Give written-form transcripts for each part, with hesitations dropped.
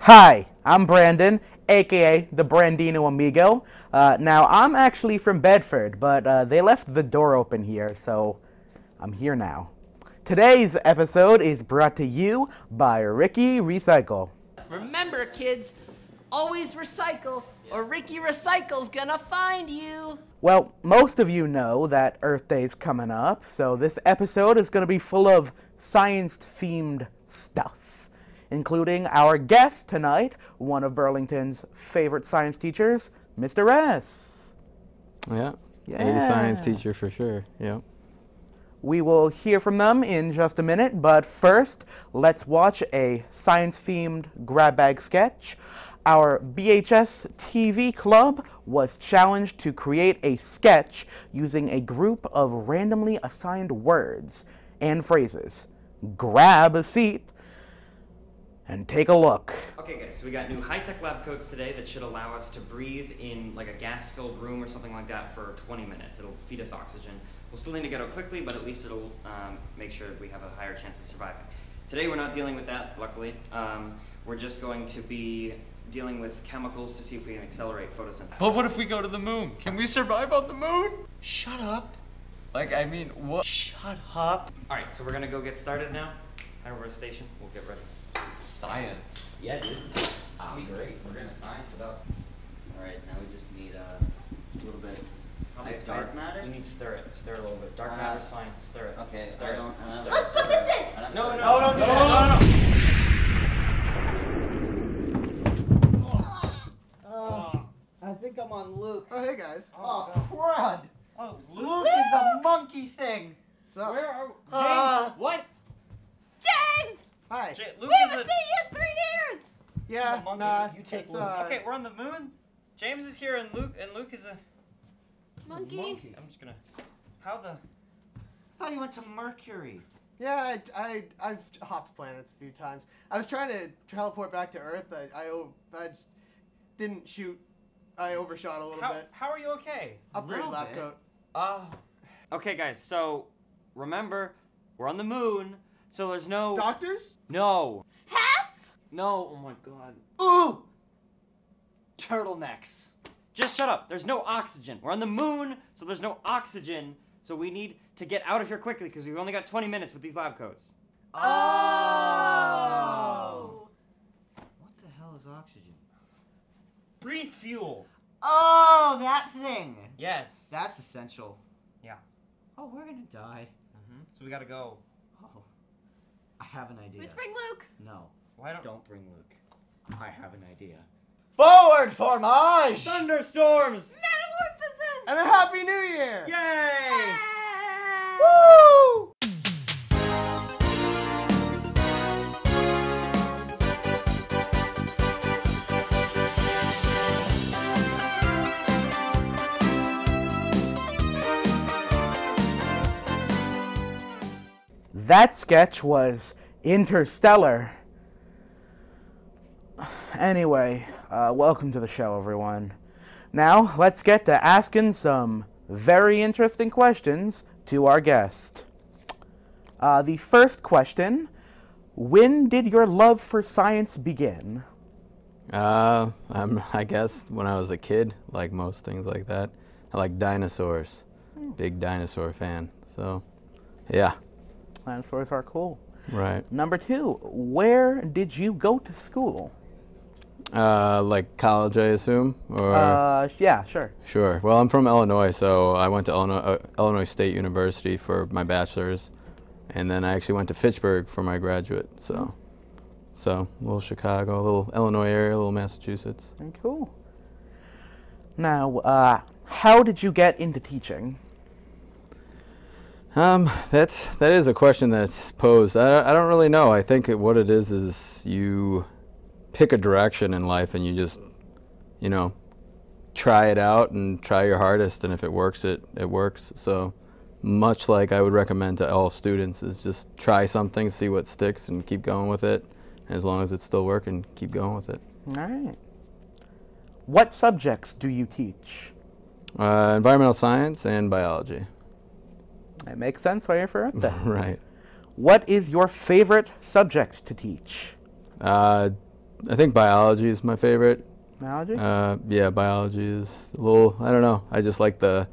Hi, I'm Brandon, aka the Brandino Amigo. Now, I'm actually from Bedford, but they left the door open here, so I'm here now. Today's episode is brought to you by Ricky Recycle. Remember, kids, always recycle, or Ricky Recycle's gonna find you. Well, most of you know that Earth Day's coming up, so this episode is going to be full of science-themed stuff, including our guest tonight, one of Burlington's favorite science teachers, Mr. S. Yeah, a science teacher for sure, yeah. We will hear from them in just a minute, but first, let's watch a science-themed grab bag sketch. Our BHS TV club was challenged to create a sketch using a group of randomly assigned words and phrases. Grab a seat and take a look. Okay guys, so we got new high-tech lab coats today that should allow us to breathe in like a gas-filled room or something like that for 20 minutes. It'll feed us oxygen. We'll still need to get out quickly, but at least it'll make sure we have a higher chance of surviving. Today we're not dealing with that, luckily. We're just going to be dealing with chemicals to see if we can accelerate photosynthesis. But what if we go to the moon? Can we survive on the moon? Shut up. Like, I mean, what? Shut up. Alright, so we're gonna go get started now. Head over to the station, we'll get ready. Science. Yeah, dude. Great. We're gonna science it up. Alright, now we just need a little bit. Like dark matter? You need to stir it. Stir it a little bit. Dark matter's fine. Stir it. Okay, Stir it. Stir Let's put this in! it. No. I think I'm on Luke. Oh, hey guys. Oh, crud! Oh, Luke is a monkey thing! So, Where are James? What? James! hi. Luke We is haven't a... seen you in 3 years! Yeah, monkey. nah, You take it's, Luke. Okay, we're on the moon. James is here and Luke is a... Monkey. I'm just gonna... How the... I thought you went to Mercury. Yeah, I've hopped planets a few times. I was trying to teleport back to Earth. I just didn't shoot. I overshot a little bit. How are you okay? Upgraded little lab bit. coat. Okay, guys, so remember, we're on the moon, so there's no... Doctors? No. Hats? No, oh my god. Ooh! Turtlenecks. Just shut up. There's no oxygen. We're on the moon, so there's no oxygen, so we need to get out of here quickly because we've only got 20 minutes with these lab coats. Oh! What the hell is oxygen? Breathe fuel. Oh, that thing! Yes. That's essential. Yeah. Oh, we're gonna die. So we gotta go. Oh. I have an idea. Let's bring Luke. No. Why Don't bring Luke. I have an idea. Forward formage! Thunderstorms! Metamorphosis! And a Happy New Year! Yay! Woo! That sketch was interstellar. Anyway, welcome to the show, everyone. Now, let's get to asking some very interesting questions to our guest. The first question, when did your love for science begin? I guess when I was a kid, like most things like that. I like dinosaurs. Big dinosaur fan. So, yeah. Dinosaurs are cool. Right. Number 2, where did you go to school? Like college, I assume? Or Yeah, sure. Sure. Well, I'm from Illinois, so I went to Illinois State University for my bachelor's, and then I actually went to Fitchburg for my graduate. So, a little Chicago, a little Illinois area, a little Massachusetts. Very cool. Now, how did you get into teaching? That is a question that's posed. I don't really know. I think what it is you pick a direction in life and you just, try it out and try your hardest, and if it works, it works. So much like I would recommend to all students is just try something, see what sticks, and keep going with it. And as long as it's still working, keep going with it. All right. What subjects do you teach? Environmental science and biology. It makes sense why you're for Earth Day. Right. What is your favorite subject to teach? I think biology is my favorite. Biology? Yeah, biology is a little, I don't know. I just like the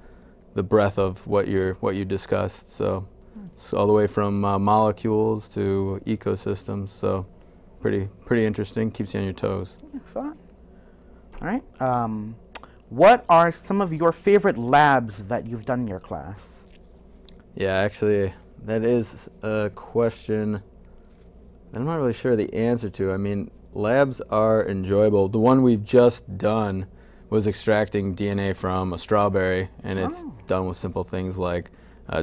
breadth of what you discussed. So it's all the way from molecules to ecosystems. So pretty interesting. Keeps you on your toes. Fun. All right. What are some of your favorite labs that you've done in your class? Yeah, actually, that is a question I'm not really sure the answer to. I mean, labs are enjoyable. The one we've just done was extracting DNA from a strawberry, and it's done with simple things like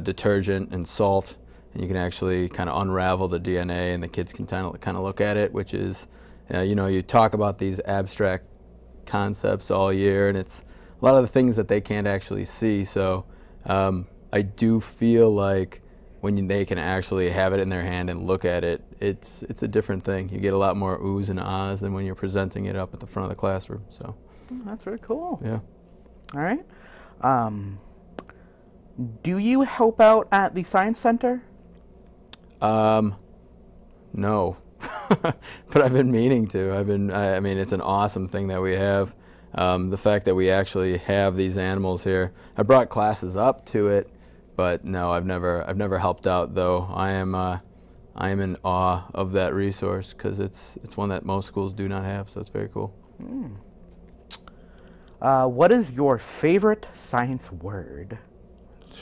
detergent and salt, and you can actually kind of unravel the DNA, and the kids can kind of look at it, which is, you know, you talk about these abstract concepts all year, and it's a lot of the things that they can't actually see. So I do feel like when they can actually have it in their hand and look at it, it's a different thing. You get a lot more oohs and ahs than when you're presenting it up at the front of the classroom. So That's really cool. yeah. All right. Do you help out at the Science Center? No, but I've been meaning to. I mean, it's an awesome thing that we have. The fact that we actually have these animals here. I brought classes up to it, but no, I've never helped out, though. I am in awe of that resource because it's one that most schools do not have, so it's very cool. What is your favorite science word?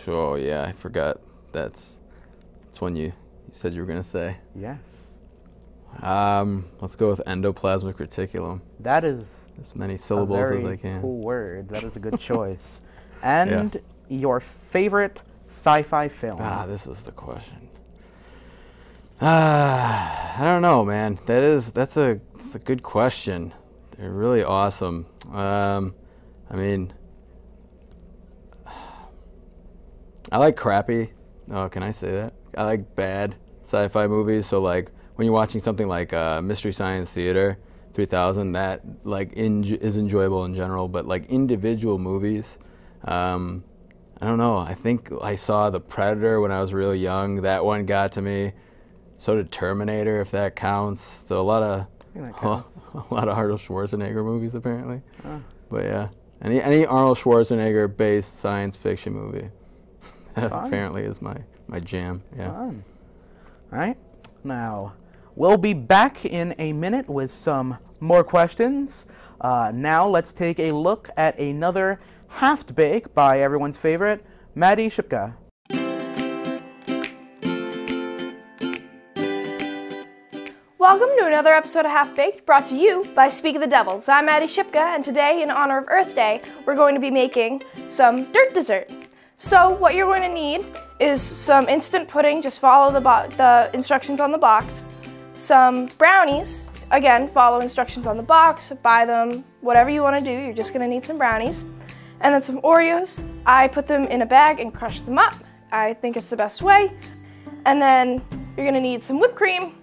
Sure, yeah, I forgot. That's one you said you were gonna say. Yes. Let's go with endoplasmic reticulum. That is As many a syllables as I very can. cool word. That is a good choice. And your favorite sci-fi film? This is the question. I don't know, man. That's a good question. They're really awesome. I mean, I like crappy. Oh, can I say that? I like bad sci-fi movies. So like when you're watching something like Mystery Science Theater 3000, that like is enjoyable in general. But like individual movies, I don't know. I think I saw The Predator when I was real young. That one got to me. So did Terminator, if that counts. So a lot of Arnold Schwarzenegger movies apparently. But yeah, any Arnold Schwarzenegger based science fiction movie apparently is my jam. Yeah. Fun. All right. Now, we'll be back in a minute with some more questions. Now let's take a look at another Half Bake by everyone's favorite, Madi Shipka. Welcome to another episode of Half Baked, brought to you by Speak of the Devils. I'm Madi Shipka, and today, in honor of Earth Day, we're going to be making some dirt dessert. So what you're going to need is some instant pudding, just follow the instructions on the box. Some brownies, again, follow instructions on the box, buy them, whatever you want to do, you're just going to need some brownies. And then some Oreos. I put them in a bag and crush them up. I think it's the best way. And then you're going to need some whipped cream,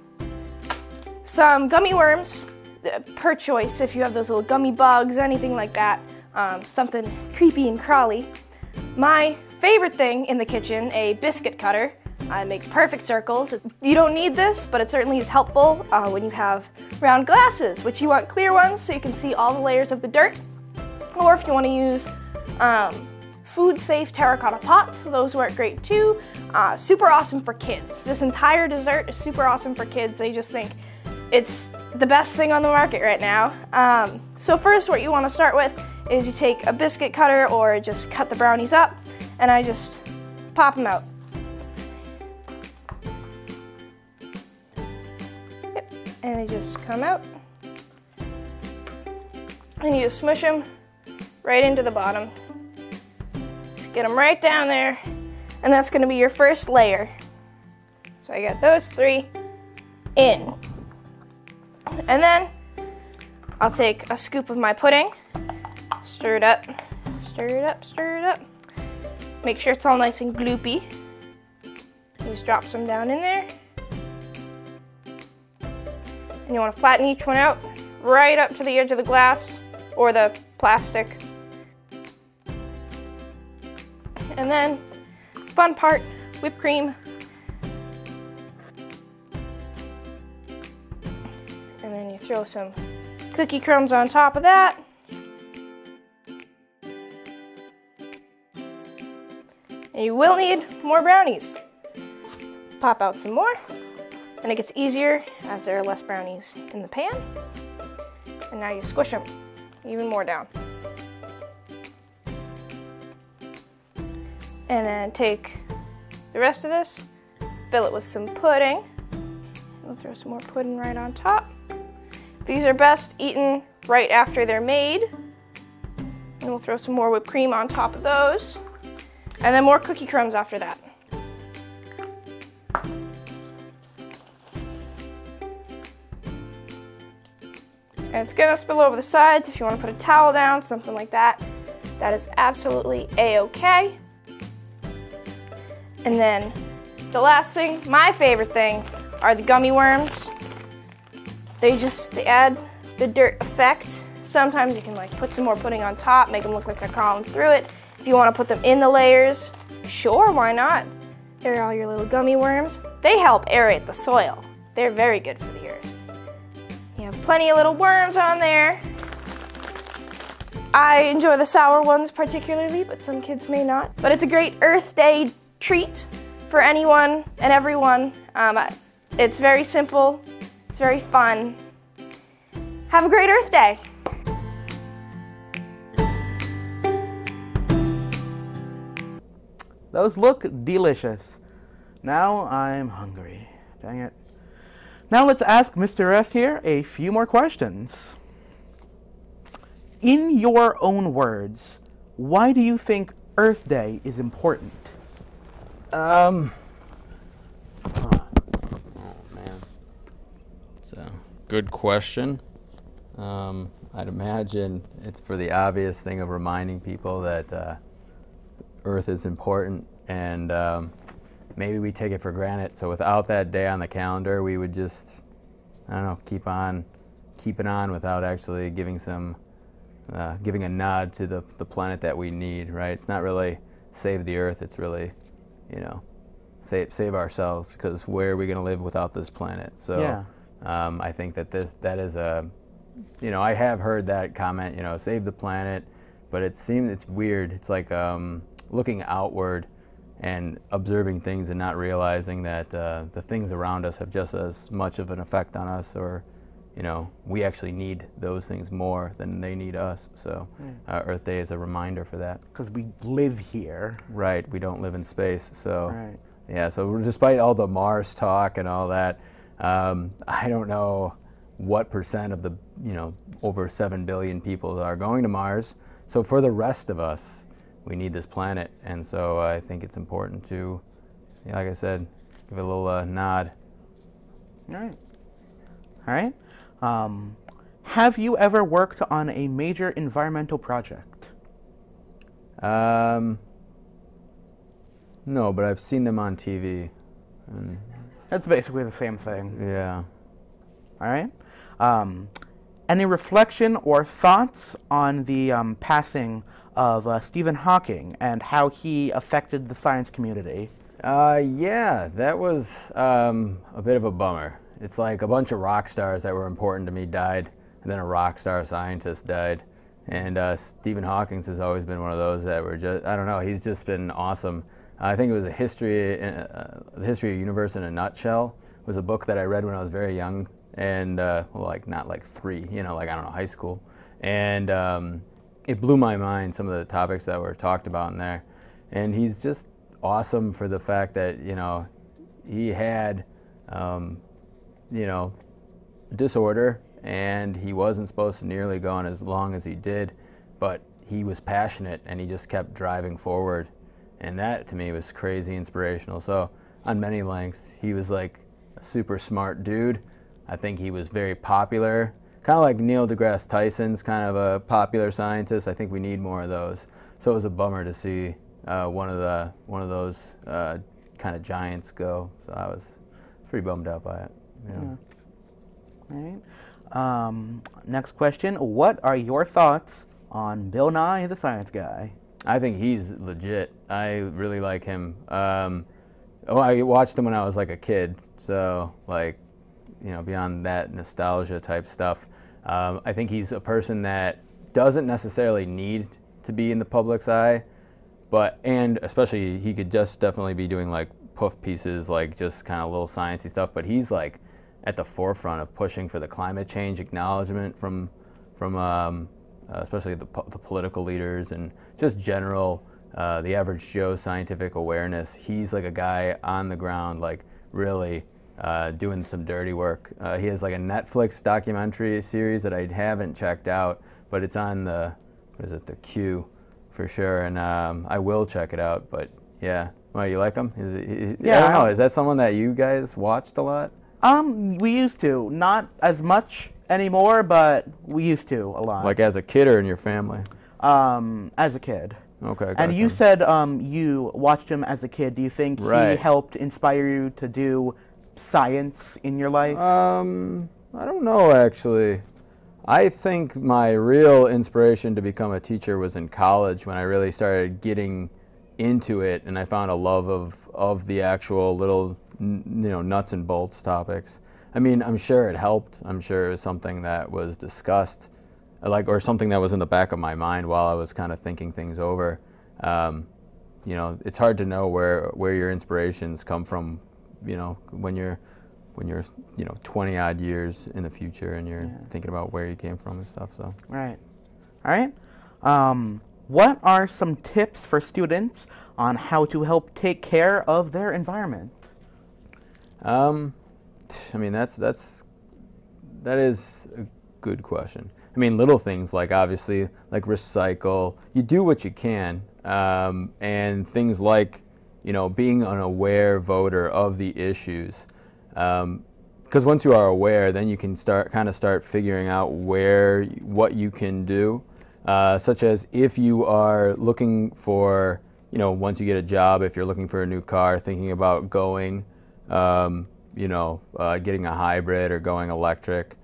some gummy worms, per choice if you have those little gummy bugs, anything like that, something creepy and crawly. My favorite thing in the kitchen, a biscuit cutter. It makes perfect circles. You don't need this, but it certainly is helpful when you have round glasses, which you want clear ones so you can see all the layers of the dirt. Or if you want to use food-safe terracotta pots, those work great too. Super awesome for kids. This entire dessert is super awesome for kids. They just think it's the best thing on the market right now. So first, what you want to start with is you take a biscuit cutter or just cut the brownies up, and I just pop them out. Yep. And they just come out. And you just smush them right into the bottom. Just get them right down there, and that's going to be your first layer. So I got those three in. And then I'll take a scoop of my pudding, stir it up, stir it up, stir it up. Make sure it's all nice and gloopy. Just drop some down in there. And you want to flatten each one out right up to the edge of the glass or the plastic. And then, fun part, whipped cream. And then you throw some cookie crumbs on top of that. And you will need more brownies. Pop out some more, and it gets easier as there are less brownies in the pan. And now you squish them even more down. And then take the rest of this, fill it with some pudding. We'll throw some more pudding right on top. These are best eaten right after they're made. And we'll throw some more whipped cream on top of those. And then more cookie crumbs after that. And it's gonna spill over the sides. If you wanna put a towel down, something like that, that is absolutely a-okay. And then the last thing, my favorite thing, are the gummy worms. They add the dirt effect. Sometimes you can like put some more pudding on top, make them look like they're crawling through it. If you want to put them in the layers, sure, why not? There are all your little gummy worms. They help aerate the soil. They're very good for the earth. You have plenty of little worms on there. I enjoy the sour ones particularly, but some kids may not. But it's a great Earth Day treat for anyone and everyone. It's very simple, it's very fun. Have a great Earth Day. Those look delicious. Now I'm hungry. Dang it. Now let's ask Mr. S here a few more questions. In your own words, why do you think Earth Day is important? Oh man, it's a good question. I'd imagine it's for the obvious thing of reminding people that Earth is important, and maybe we take it for granted. So without that day on the calendar, we would just, I don't know, keep on keeping on without actually giving a nod to the planet that we need, right? It's not really save the Earth, it's really, you know, save ourselves, because where are we going to live without this planet? So yeah. I think that that is a, you know, I have heard that comment, you know, save the planet, but it's weird. It's like looking outward and observing things and not realizing that the things around us have just as much of an effect on us, or, you know, we actually need those things more than they need us. So Earth Day is a reminder for that. Because we live here. Right, we don't live in space. So right. Yeah, so despite all the Mars talk and all that, I don't know what percent of the, you know, over 7 billion people are going to Mars. So for the rest of us, we need this planet. And so I think it's important to, like I said, give it a little nod. All right. All right. Have you ever worked on a major environmental project? No, but I've seen them on TV. And that's basically the same thing. Yeah. All right. Any reflection or thoughts on the passing of Stephen Hawking and how he affected the science community? Yeah, that was a bit of a bummer. It's like a bunch of rock stars that were important to me died, and then a rock star scientist died. And Stephen Hawking has always been one of those that were just, I don't know, he's just been awesome. I think it was The History of Universe in a Nutshell. It was a book that I read when I was very young, and well, like not like 3, you know, like, I don't know, high school. And it blew my mind, some of the topics that were talked about in there. And he's just awesome for the fact that, you know, he had, you know, disorder, and he wasn't supposed to nearly go on as long as he did, but he was passionate and he just kept driving forward. And that to me was crazy inspirational. So on many lengths, he was like a super smart dude. I think he was very popular, kind of like Neil deGrasse Tyson's kind of a popular scientist. I think we need more of those. So it was a bummer to see one of those kind of giants go. So I was pretty bummed out by it. Yeah. All right. Next question. What are your thoughts on Bill Nye the Science Guy? I think he's legit. I really like him. I watched him when I was like a kid. So like, beyond that nostalgia type stuff. I think he's a person that doesn't necessarily need to be in the public's eye, and especially he could just definitely be doing like puff pieces, like just kind of little sciencey stuff, but he's like at the forefront of pushing for the climate change acknowledgement from especially the political leaders and just general the average Joe scientific awareness. He's like a guy on the ground, like really doing some dirty work. He has like a Netflix documentary series that I haven't checked out, but it's on the queue for sure, and I will check it out. But yeah, well, you like him? Yeah, I don't know. Is that someone that you guys watched a lot? We used to, not as much anymore, but we used to a lot. Like as a kid or in your family? As a kid. Okay. And gotcha. you said you watched him as a kid. Do you think he helped inspire you to do science in your life? I don't know, actually. I think my real inspiration to become a teacher was in college, when I really started getting into it and I found a love of the actual little nuts and bolts topics. I mean, I'm sure it helped. I'm sure it was something that was discussed, or something that was in the back of my mind while I was kind of thinking things over. It's hard to know where your inspirations come from, when you're 20 odd years in the future and you're thinking about where you came from and stuff. So right. All right. What are some tips for students on how to help take care of their environment? I mean, that is a good question. I mean, little things like, obviously, like recycle. You do what you can, and things like, being an aware voter of the issues. Because once you are aware, then you can start figuring out what you can do. Such as if you are looking for, once you get a job, if you're looking for a new car, thinking about going, getting a hybrid or going electric.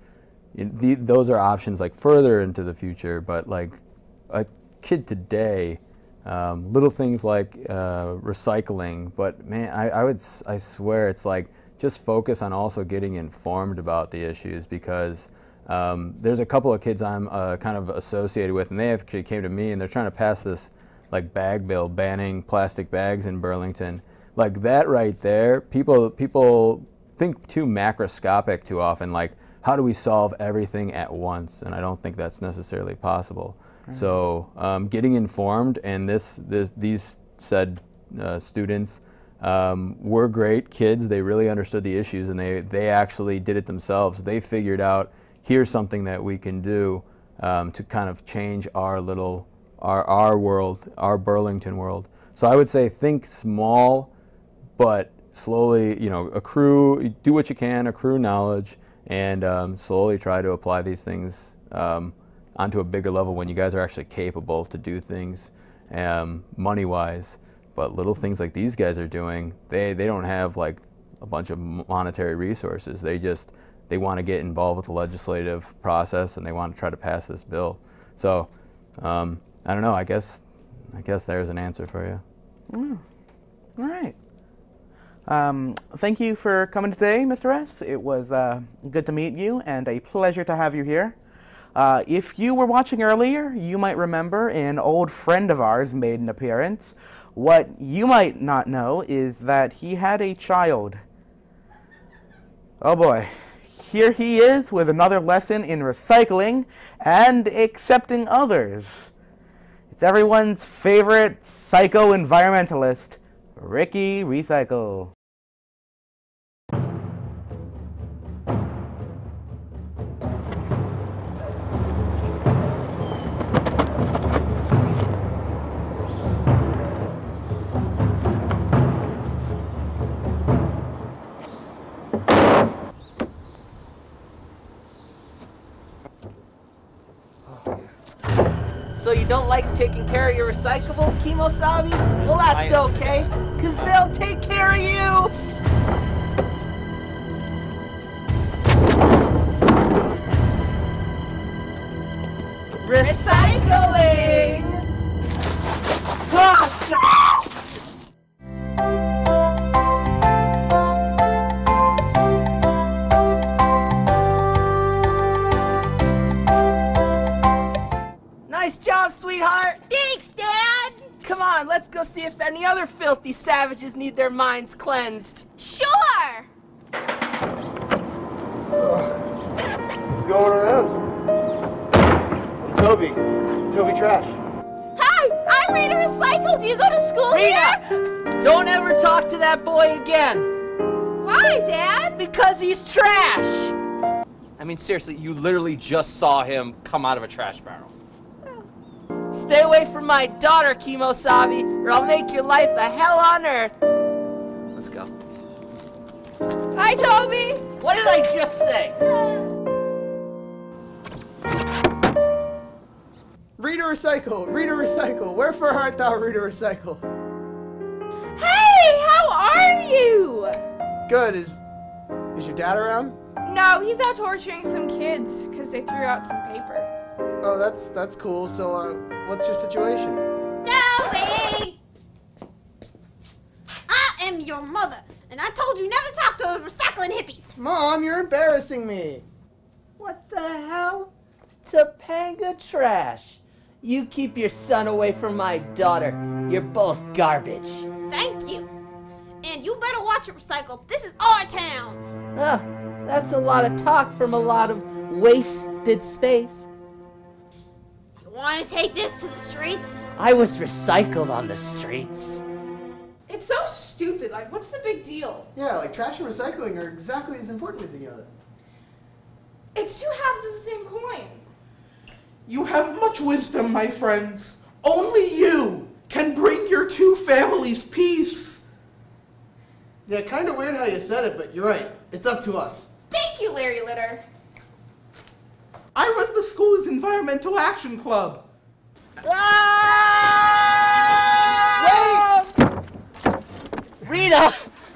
Those are options like further into the future, but like a kid today, little things like recycling. But man, I swear it's like, just focus on also getting informed about the issues, because there's a couple of kids I'm kind of associated with, and they actually came to me and they're trying to pass this like bag bill banning plastic bags in Burlington. Like that right there, people think too macroscopic too often, like how do we solve everything at once? And I don't think that's necessarily possible. Mm-hmm. So getting informed, and these said students were great kids. They really understood the issues, and they actually did it themselves. They figured out, here's something that we can do to kind of change our world, our Burlington world. So I would say think small, but slowly, do what you can, accrue knowledge, and slowly try to apply these things onto a bigger level when you guys are actually capable to do things money-wise. But little things like these guys are doing, they don't have like a bunch of monetary resources. They want to get involved with the legislative process, and they want to try to pass this bill. So I don't know. I guess there's an answer for you. All right. Thank you for coming today, Mr. S. It was good to meet you and a pleasure to have you here. If you were watching earlier, you might remember an old friend of ours made an appearance. What you might not know is that he had a child. Oh boy. Here he is with another lesson in recycling and accepting others. It's everyone's favorite psycho-environmentalist, Ricky Recycle. So you don't like taking care of your recyclables, Kimosabi? Well, that's okay, because they'll take care of you! Recycling! job, sweetheart. Thanks, Dad. Come on, let's go see if any other filthy savages need their minds cleansed. Sure. What's going around? I'm Toby. Toby Trash. Hi, I'm Rita Recycle. Do you go to school here? Rita, don't ever talk to that boy again. Why, Dad? Because he's trash. I mean, seriously, you literally just saw him come out of a trash barrel. Stay away from my daughter, Kimosabi, or I'll make your life a hell on earth. Let's go. Hi, Toby. What did I just say? Rita Recycle, Rita Recycle. Wherefore art thou, Rita Recycle? Hey, how are you? Good. Is your dad around? No, he's out torturing some kids because they threw out some paper. Oh, that's cool. So, what's your situation? Toby! I am your mother, and I told you never to talk to those recycling hippies. Mom, you're embarrassing me. What the hell? Topanga trash. You keep your son away from my daughter. You're both garbage. Thank you. And you better watch it, Recycle. This is our town. That's a lot of talk from a lot of wasted space. You want to take this to the streets? I was recycled on the streets. It's so stupid. Like, what's the big deal? Yeah, like trash and recycling are exactly as important as each other. It's two halves of the same coin. You have much wisdom, my friends. Only you can bring your two families peace. Yeah, kind of weird how you said it, but you're right. It's up to us. Thank you, Larry Litter. I run the school's Environmental Action Club. Rita,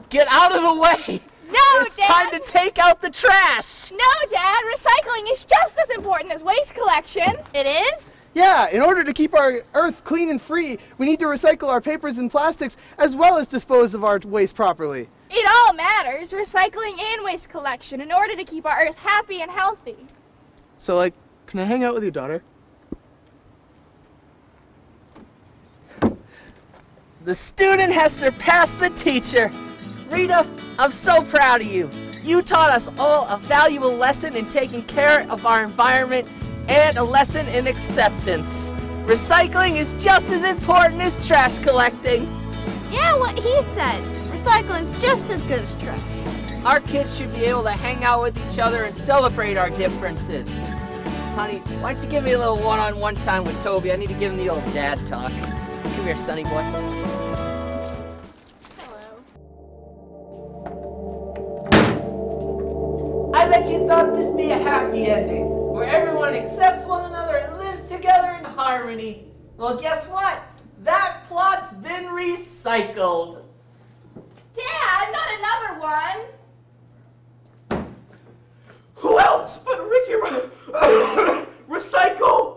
get out of the way. No, it's Dad. time to take out the trash. No, Dad. Recycling is just as important as waste collection. It is? Yeah, in order to keep our earth clean and free, we need to recycle our papers and plastics as well as dispose of our waste properly. It all matters, recycling and waste collection, in order to keep our earth happy and healthy. So, like, can I hang out with your daughter? The student has surpassed the teacher. Rita, I'm so proud of you. You taught us all a valuable lesson in taking care of our environment and a lesson in acceptance. Recycling is just as important as trash collecting. Yeah, what he said. Recycling's just as good as trash. Our kids should be able to hang out with each other and celebrate our differences. Honey, why don't you give me a little one-on-one time with Toby? I need to give him the old dad talk. Come here, sonny boy. I bet you thought this be a happy ending, where everyone accepts one another and lives together in harmony. Well, guess what? That plot's been recycled. Dad, not another one. Who else but Ricky Recycle?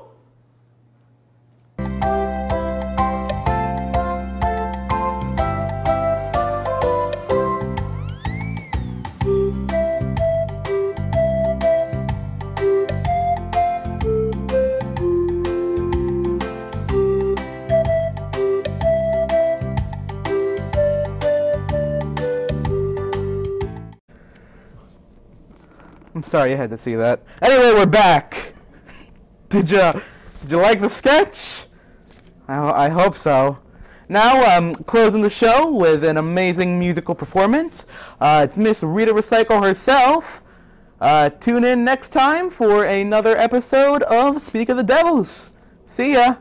I'm sorry you had to see that. Anyway, we're back. Did you like the sketch? I hope so. Now, closing the show with an amazing musical performance. It's Miss Rita Recycle herself. Tune in next time for another episode of Speak of the Devils. See ya.